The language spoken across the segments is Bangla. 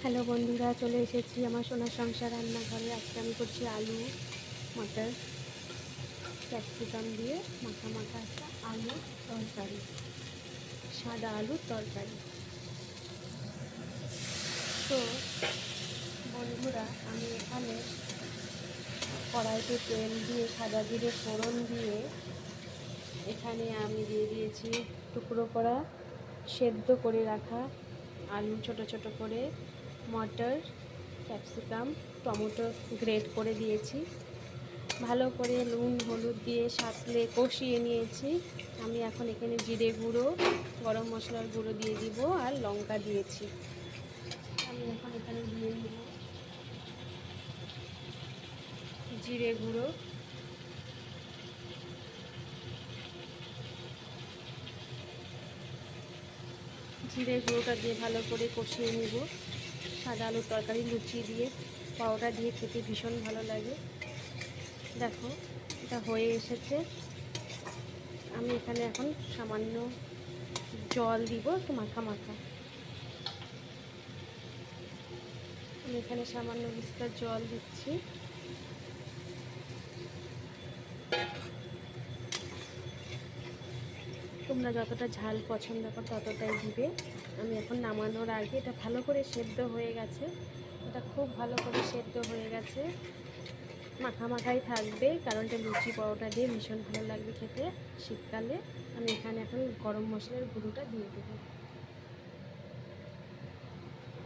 হ্যালো বন্ধুরা, চলে এসেছি আমার সোনার সংসার রান্নাঘরে। আজকে আমি করছি আলু মটর ক্যাপসিকাম দিয়ে মাখা মাখা একটা আলু তরকারি, সাদা আলুর তরকারি। তো বন্ধুরা, আমি এখানে কড়াইতে তেল দিয়ে সাদা জিরে ফোড়ন দিয়ে এখানে আমি দিয়ে দিয়েছি টুকরো করা সেদ্ধ করে রাখা আলু, ছোট ছোট করে মটর, ক্যাপসিকাম, টমেটো গ্রেট করে দিয়েছি। ভালো করে নুন হলুদ দিয়ে সাঁতলে কষিয়ে নিয়েছি। আমি এখন এখানে জিরে গুঁড়ো, গরম মশলার গুঁড়ো দিয়ে দিব আর লঙ্কা দিয়েছি। আমি এখন এখানে দিয়ে দিব জিরে গুঁড়ো, জিরে গুঁড়োটা দিয়ে ভালো করে কষিয়ে নিব। সাদা আলুর তরকারি লুচি দিয়ে পাউডা দিয়ে খেতে ভীষণ ভালো লাগে। দেখো, এটা হয়ে এসেছে। আমি এখানে এখন সামান্য জল দিব, একটু মাখা মাখা। আমি এখানে সামান্য বিস্তার জল দিচ্ছি। তোমরা যতটা ঝাল পছন্দ করো ততটাই দিবে। আমি এখন নামানোর আগে এটা ভালো করে সেদ্ধ হয়ে গেছে, এটা খুব ভালো করে সেদ্ধ হয়ে গেছে। মাখা মাখাই থাকবে, কারণ এটা লুচি পরোটা দিয়ে ভীষণ ভালো লাগবে খেতে শীতকালে। আমি এখানে এখন গরম মশলার গুঁড়োটা দিয়ে দেবো।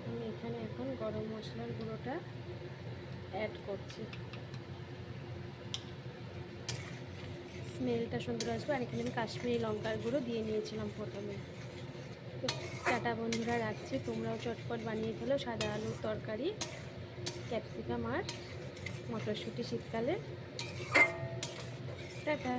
আমি এখানে এখন গরম মশলার গুঁড়োটা অ্যাড করছি, স্মেলটা সুন্দর আসবে। আর এখানে আমি কাশ্মীরি লঙ্কার গুঁড়ো দিয়ে নিয়েছিলাম প্রথমে। তো টাটা বন্ধুরা, রাখছি। তোমরাও চটপট বানিয়ে ফেলো সাদা আলুর তরকারি, ক্যাপসিকাম আর মটরশুঁটি শীতকালে। টাটা।